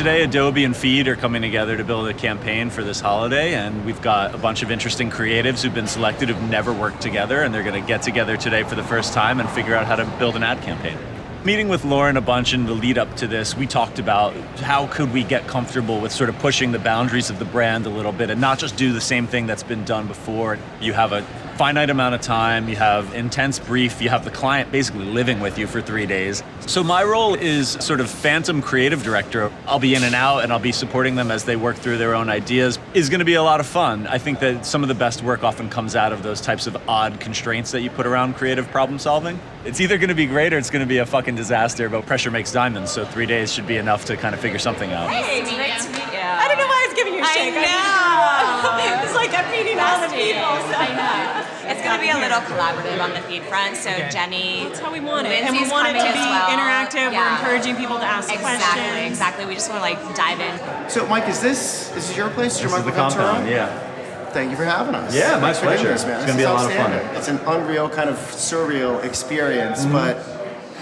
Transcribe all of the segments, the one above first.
today Adobe and FEED are coming together to build a campaign for this holiday, and we've got a bunch of interesting creatives who've been selected who've never worked together, and they're going to get together today for the first time and figure out how to build an ad campaign. Meeting with Lauren a bunch in the lead up to this, we talked about how could we get comfortable with sort of pushing the boundaries of the brand a little bit and not just do the same thing that's been done before. You have a finite amount of time, you have intense brief, you have the client basically living with you for 3 days. So my role is sort of phantom creative director. I'll be in and out and I'll be supporting them as they work through their own ideas. It's going to be a lot of fun. I think that some of the best work often comes out of those types of odd constraints that you put around creative problem solving. It's either going to be great or it's going to be a fucking disaster, but pressure makes diamonds, so 3 days should be enough to kind of figure something out. Hey, it's great to meet you. I don't know why I was giving you a shake. I know. It's like I'm meeting all the people. So. I know. It's going to be a little collaborative on the feed front, so Jenny, that's how we want it. Lindsay's and we want it to be well. interactive. We're encouraging people to ask questions. Exactly. We just want to like dive in. So Mike, is this your place? This is the compound, yeah. Thank you for having us. Yeah, my Thanks for pleasure. doing this, man. It's going to be a lot of fun. It's an unreal kind of surreal experience, but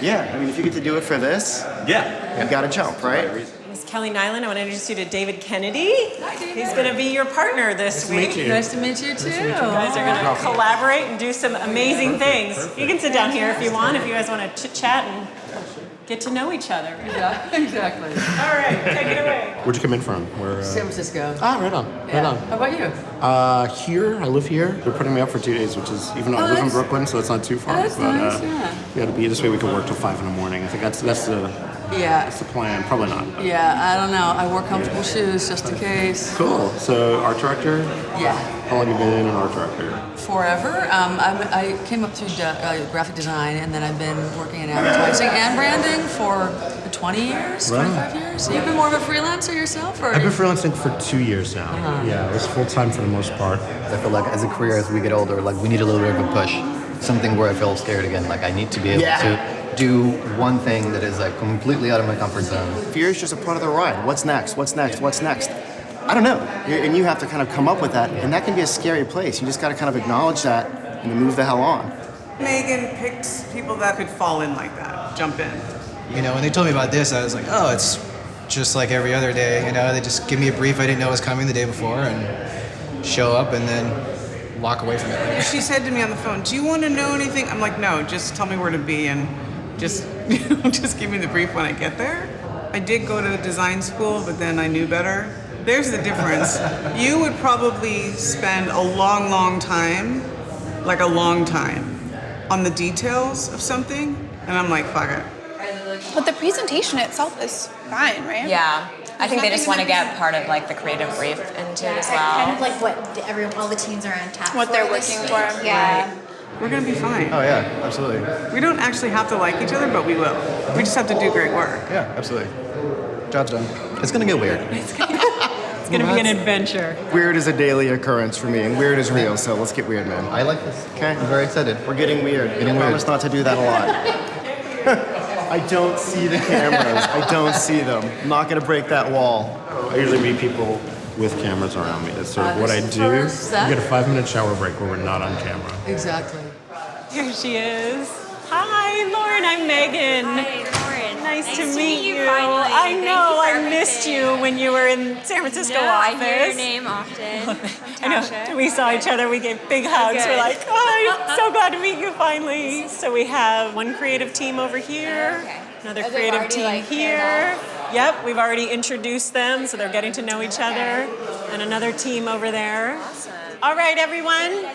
yeah, I mean, if you get to do it for this, you got to jump, right? Miss Kelly Nyland, I want to introduce you to David Kennedy. Hi, David. He's going to be your partner this week. Nice to meet you too. You guys are going to collaborate and do some amazing things. You can sit down here if you want, if you guys want to chit-chat and get to know each other. Yeah, exactly. All right, take it away. Where'd you come in from? San Francisco. Right on. Right on. How about you? Here, I live here. They're putting me up for 2 days, which is, even though I live in Brooklyn, so it's not too far. That's nice, yeah. We had to be, this way we could work till 5 in the morning. I think that's the plan. Probably not. Yeah, I don't know. I wore comfortable shoes just in case. Cool. So, art director? Yeah. How long have you been an art director? Forever. I came up through graphic design, and then I've been working in advertising and branding for 20 years, 25 years. So you've been more of a freelancer yourself? Or I've been freelancing for 2 years now. Yeah, it was full-time for the most part. I feel like as a career, as we get older, like we need a little bit of a push. Something where I feel scared again. Like I need to be able to do one thing that is like completely out of my comfort zone. Fear is just a part of the ride. What's next? What's next? What's next? I don't know. And you have to kind of come up with that, and that can be a scary place. You just got to kind of acknowledge that and move the hell on. Megan picked people that could fall in like that, jump in. You know, when they told me about this, I was like, oh, it's just like every other day. You know, they just give me a brief I didn't know was coming the day before and show up and then walk away from it. She said to me on the phone, do you want to know anything? I'm like, no, just tell me where to be and just, just give me the brief when I get there. I did go to design school, but then I knew better. There's the difference. You would probably spend a long, long time, like a long time, on the details of something, and I'm like, fuck it. But the presentation itself is fine, right? Yeah. I think they just want to get part of like the creative brief into it as well. Kind of like what all the teams are on tap What they're looking for. Yeah. We're gonna be fine. Oh yeah, absolutely. We don't actually have to like each other, but we will. We just have to do great work. Yeah, absolutely. Job's done. It's gonna get weird. It's going to be an adventure. Weird is a daily occurrence for me, and weird is real, so let's get weird, man. I like this. Okay? I'm very excited. We're getting weird. I promise not to do that a lot. I don't see the cameras. I don't see them. I'm not going to break that wall. I usually meet people with cameras around me. That's sort of what I do. We get a 5-minute shower break where we're not on camera. Exactly. Here she is. Hi, Lauren. I'm Megan. Hi, Lauren. Nice to meet you. Finally. I know. I missed you when you were in San Francisco office. I hear your name often. I know. We saw each other. We gave big hugs. We're like, oh, I'm so glad to meet you finally. So we have one creative team over here, another creative team here. Yep, we've already introduced them, so they're getting to know each other. And another team over there. Awesome. All right, everyone.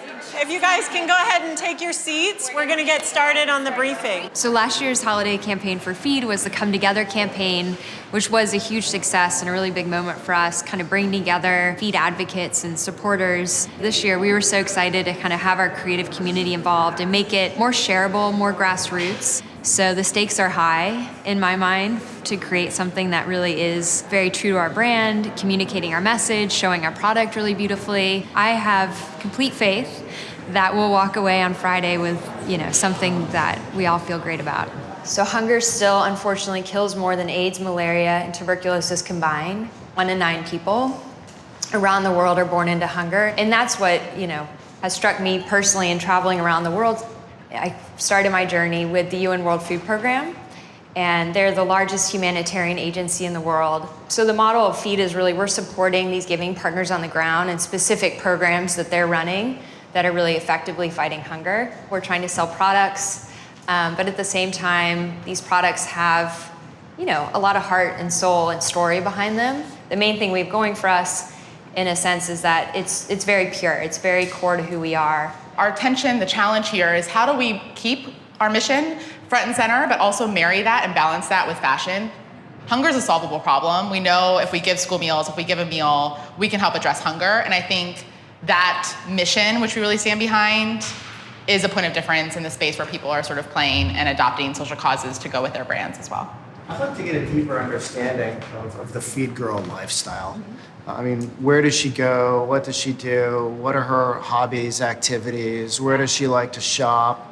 If you guys can go ahead and take your seats, we're going to get started on the briefing. So last year's holiday campaign for FEED was the Come Together campaign, which was a huge success and a really big moment for us, kind of bringing together FEED advocates and supporters. This year, we were so excited to kind of have our creative community involved and make it more shareable, more grassroots. So the stakes are high, in my mind, to create something that really is very true to our brand, communicating our message, showing our product really beautifully. I have complete faith that we'll walk away on Friday with, something that we all feel great about. So hunger still, unfortunately, kills more than AIDS, malaria, and tuberculosis combined. 1 in 9 people around the world are born into hunger. And that's what, has struck me personally in traveling around the world. I started my journey with the UN World Food Program, and they're the largest humanitarian agency in the world. So the model of FEED is really, we're supporting these giving partners on the ground and specific programs that they're running that are really effectively fighting hunger. We're trying to sell products, but at the same time, these products have, you know, a lot of heart and soul and story behind them. The main thing we have going for us, in a sense, is that it's very pure. It's very core to who we are. Our tension, the challenge here is how do we keep our mission front and center, but also marry that and balance that with fashion? Hunger is a solvable problem. We know if we give school meals, if we give a meal, we can help address hunger. And I think that mission, which we really stand behind, is a point of difference in the space where people are sort of playing and adopting social causes to go with their brands as well. I'd like to get a deeper understanding of the Feed Girl lifestyle. I mean, where does she go? What does she do? What are her hobbies, activities? Where does she like to shop?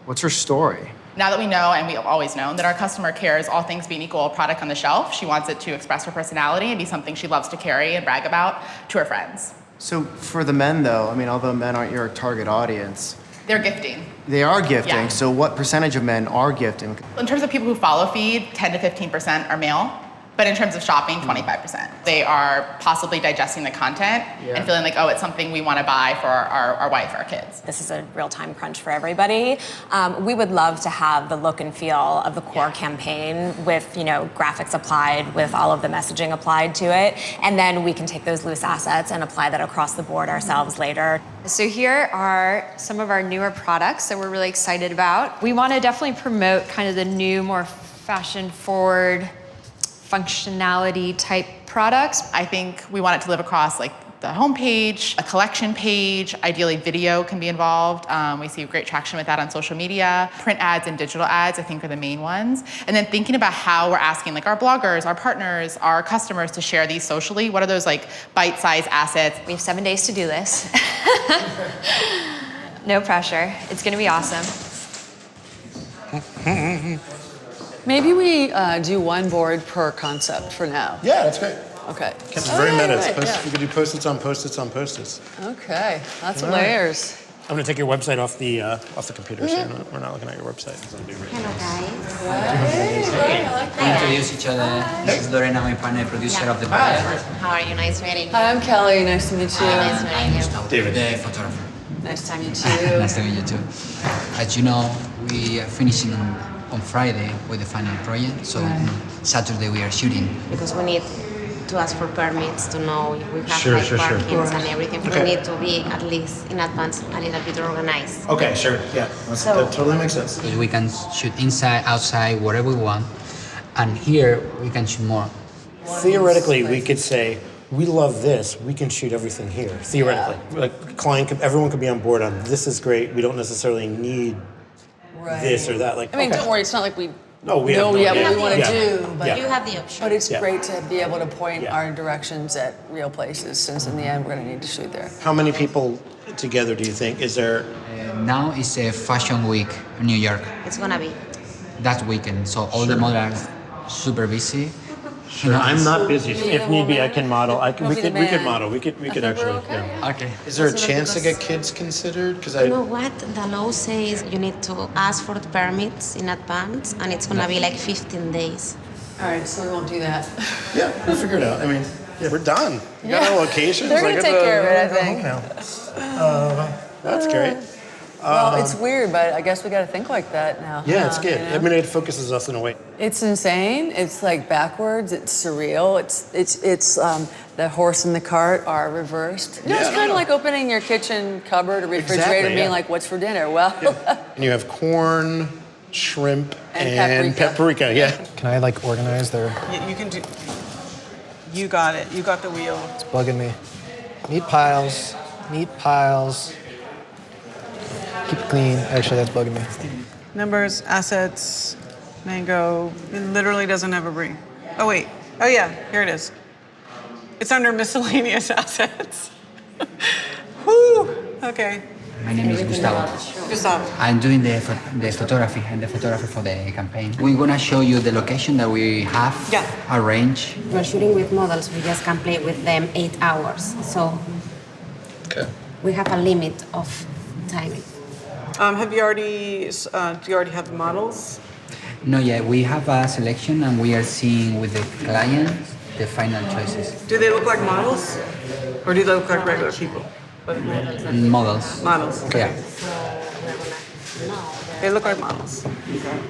What's her story? Now that we know, and we've always known, that our customer cares, all things being equal, a product on the shelf, she wants it to express her personality and be something she loves to carry and brag about to her friends. So for the men, though, I mean, although men aren't your target audience, they're gifting. They are gifting. Yeah. So what percentage of men are gifting? In terms of people who follow Feed, 10 to 15% are male. But in terms of shopping, 25%. They are possibly digesting the content and feeling like, oh, it's something we want to buy for our wife or our kids. This is a real-time crunch for everybody. We would love to have the look and feel of the core campaign with, you know, graphics applied, with all of the messaging applied to it, and then we can take those loose assets and apply that across the board ourselves later. So here are some of our newer products that we're really excited about. We want to definitely promote kind of the new, more fashion-forward, functionality type products. I think we want it to live across like the homepage, a collection page, ideally video can be involved. We see great traction with that on social media. Print ads and digital ads, I think, are the main ones. And then thinking about how we're asking like our bloggers, our partners, our customers to share these socially. What are those like bite-sized assets? We have 7 days to do this. No pressure. It's gonna be awesome. Maybe we do one board per concept for now. Yeah, that's great. Okay. It's very meta. We could do post-its on post-its on post-its. Okay, lots of layers. I'm gonna take your website off the computer, so we're not looking at your website. Hello, guys. We introduce each other. This is Lorena, my partner, producer of the project. How are you? Nice meeting you. Hi, I'm Kelly. Nice to meet you. Nice meeting you. David. The photographer. Nice to meet you. Nice to meet you too. As you know, we are finishing on Friday with the final project, so on Saturday we are shooting. Because we need to ask for permits to know if we have Sure. parkings and everything. We need to be at least in advance a little bit organized. Okay, sure. Yeah, that totally makes sense. Because we can shoot inside, outside, wherever we want, and here we can shoot more. Theoretically, we could say, we love this, we can shoot everything here. Theoretically. Like, everyone could be on board on, this is great, we don't necessarily need this or that. Like, I mean, don't worry, it's not like we know what we want to do, but, You have the option. but it's great to be able to point our directions at real places, since in the end we're going to need to shoot there. How many people together do you think? Is there? Now is a fashion week in New York. It's gonna be. That weekend, so all the models are super busy. Sure, I'm not busy. If need be, I can model. We could model. We could actually. Okay. Yeah. Okay. Is there a chance to get kids considered? Because You know what? The law says you need to ask for the permits in advance, and it's gonna be like 15 days. All right, so we won't do that. Yeah, we'll figure it out. I mean, we're done. We got our locations. They're going to take care of it, I think. That's great. Well, it's weird, but I guess we got to think like that now. Yeah, it's good. You know? I mean, it focuses us in a way. It's insane. It's like backwards. It's surreal. It's the horse and the cart are reversed. You know, it's kind of like opening your kitchen cupboard or refrigerator and being like, "What's for dinner?" Well, and you have corn, shrimp, and paprika. Yeah. Can I like organize their? You can do. You got it. You got the wheel. It's bugging me. Meat piles. Keep it clean. Actually, that's bugging me. Numbers, assets, mango. It literally doesn't have a brief. Oh wait. Oh yeah. Here it is. It's under miscellaneous assets. Woo. Okay. My name is Gustavo. Gustavo. I'm doing the photography and the photographer for the campaign. We're gonna show you the location that we have arranged. We're shooting with models. We just can play with them 8 hours. So we have a limit of timing. Do you already have the models? No, yeah, we have a selection and we are seeing with the clients the final choices. Do they look like models? Or do they look like regular people? Models. Models. Yeah. They look like models.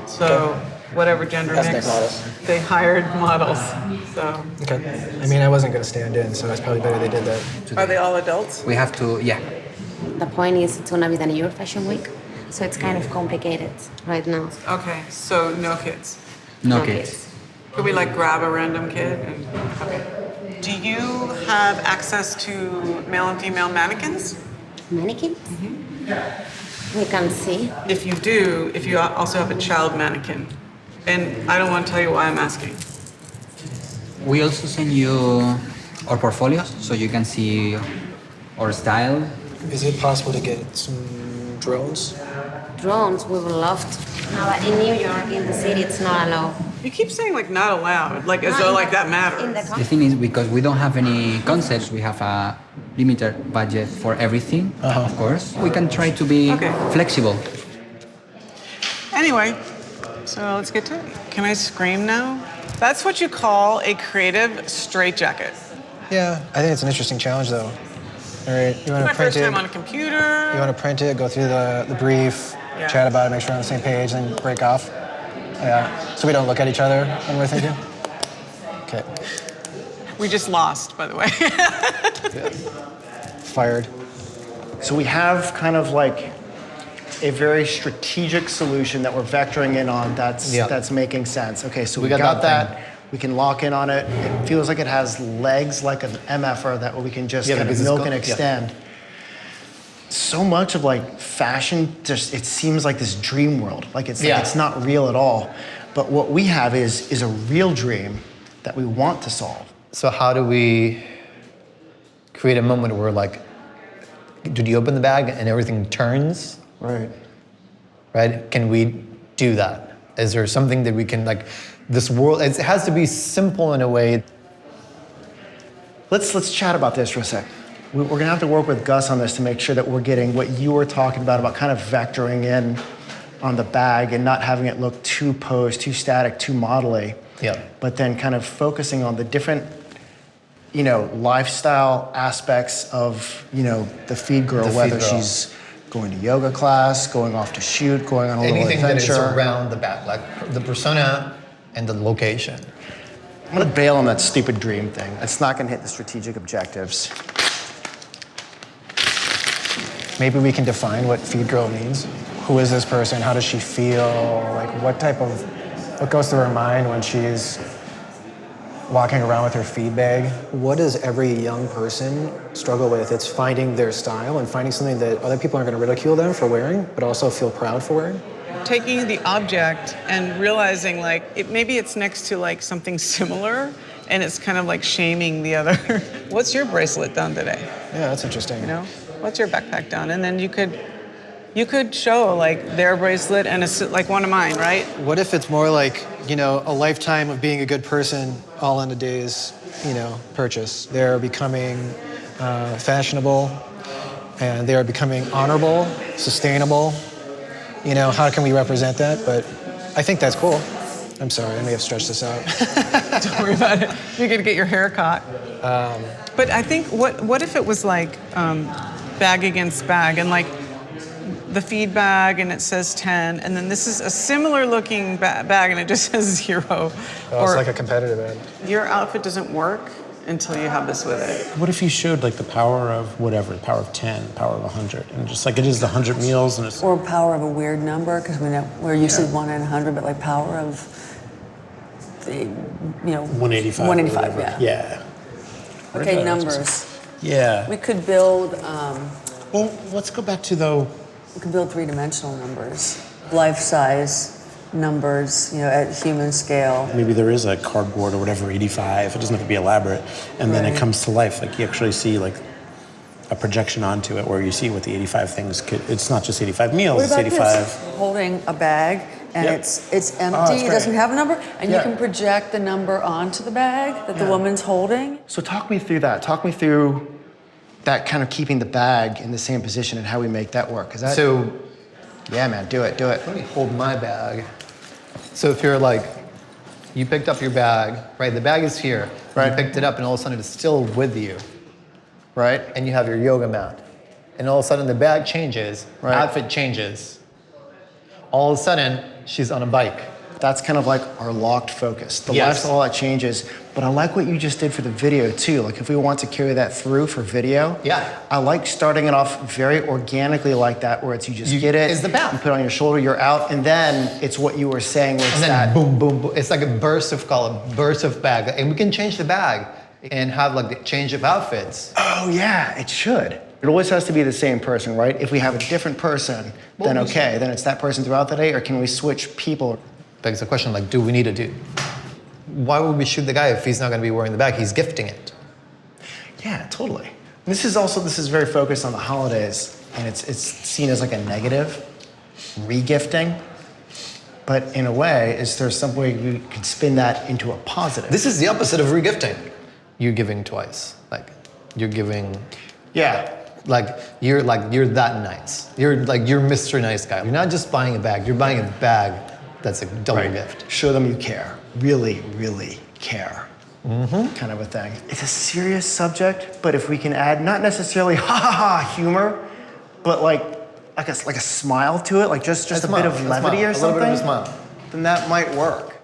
So whatever gender Ethnic mix, models. they hired models. So Okay. I mean, I wasn't going to stand in, so it's probably better they did that. are they all adults? We have to, yeah. The point is, it's gonna be the New York Fashion Week, so it's kind of complicated right now. Okay, so no kids. No kids. Could we like grab a random kid? And, okay. Do you have access to male and female mannequins? Mannequins? We can see. If you do, if you also have a child mannequin. And I don't want to tell you why I'm asking. We also send you our portfolios so you can see our style. Is it possible to get some drones? Drones, we would love to. No, but in New York, in the city, it's not allowed. You keep saying like not allowed, like as though like that matters. The thing is, because we don't have any concepts, we have a limited budget for everything, of course. We can try to be flexible. Anyway, so let's get to it. Can I scream now? That's what you call a creative straitjacket. Yeah, I think it's an interesting challenge, though. All right, you want My to print first it? time on a computer. You want to print it, go through the brief, Yeah. chat about it, make sure we're on the same page, then break off. Yeah, so we don't look at each other when we're thinking. Okay. We just lost, by the way. Fired. So we have kind of like a very strategic solution that we're vectoring in on that's making sense. Okay, so we got that. We can lock in on it. It feels like it has legs like an MFR that we can just kind of milk and extend. So much of like fashion, just it seems like this dream world. Like it's not real at all. But what we have is a real dream that we want to solve. So how do we create a moment where like, do you open the bag and everything turns? Right. Right? Can we do that? Is there something that we can like, this world, it has to be simple in a way. Let's chat about this for a sec. We're gonna have to work with Gus on this to make sure that we're getting what you were talking about kind of vectoring in on the bag and not having it look too posed, too static, too modelly. Yeah. But then kind of focusing on the different, lifestyle aspects of, the feed girl, whether she's going to yoga class, going off to shoot, going on a little Anything adventure. that is around the bag, like the persona and the location. I'm gonna bail on that stupid dream thing. It's not gonna hit the strategic objectives. Maybe we can define what feed girl means. Who is this person? How does she feel? Like what goes through her mind when she's walking around with her feed bag? What does every young person struggle with? It's finding their style and finding something that other people aren't going to ridicule them for wearing, but also feel proud for wearing. Taking the object and realizing like maybe it's next to like something similar and it's kind of like shaming the other. What's your bracelet done today? Yeah, that's interesting. What's your backpack done? And then you could show like their bracelet and like one of mine, right? What if it's more like, a lifetime of being a good person all in a day's, purchase? They're becoming fashionable and they are becoming honorable, sustainable. How can we represent that? But I think that's cool. I'm sorry, I may have stretched this out. Don't worry about it. You're gonna get your hair caught. But I think, what if it was like bag against bag and like the feed bag and it says 10 and then this is a similar looking bag and it just says 0. It's like a competitive ad. Your outfit doesn't work until you have this with it. What if you showed like the power of whatever, the power of 10, power of 100, and just like it is the 100 meals and it's... Or power of a weird number, because we're used to 1 in 100, but like power of, 185. 185, yeah. Yeah. Okay, numbers. Yeah. We could build, well, let's go back to though... We could build 3-dimensional numbers, life-size numbers, at human scale. Maybe there is a cardboard or whatever, 85. It doesn't have to be elaborate. And then it comes to life. Like you actually see like a projection onto it where you see what the 85 things could, it's not just 85 meals, What it's about 85. this? Holding a bag and it's empty, that's it doesn't great. have a number, and you can project the number onto the bag that the woman's holding. So talk me through that. Talk me through that kind of keeping the bag in the same position and how we make that work. Yeah, man, do it. Let me hold my bag. So if you're like, you picked up your bag, right? The bag is here. Right. You picked it up and all of a sudden it's still with you, right? And you have your yoga mat. And all of a sudden the bag changes, outfit changes. All of a sudden, she's on a bike. That's kind of like our locked focus. The Yes. lifestyle, that changes. But I like what you just did for the video too. Like if we want to carry that through for video, I like starting it off very organically like that, where it's you just get it, it's the bag. you put it on your shoulder, you're out, and then it's what you were saying was And then that boom, boom, boom. It's like a burst of color, burst of bag. And we can change the bag and have like the change of outfits. Oh yeah, it should. It always has to be the same person, right? If we have a different person, then okay, then it's that person throughout the day, or can we switch people? Begs the question, like, do we need a dude? Why would we shoot the guy if he's not gonna be wearing the bag? He's gifting it. Yeah, totally. This is very focused on the holidays, and it's seen as like a negative, re-gifting. But in a way, is there some way you could spin that into a positive? This is the opposite of re-gifting. You're giving twice. Like, you're giving. Yeah. Like you're that nice. You're Mr. Nice Guy. You're not just buying a bag. You're buying a bag that's a double gift. Show them you care. Really, really care. Kind of a thing. It's a serious subject, but if we can add not necessarily ha ha ha humor, but like a smile to it, like just a bit of levity or something, A little bit of a smile. then that might work.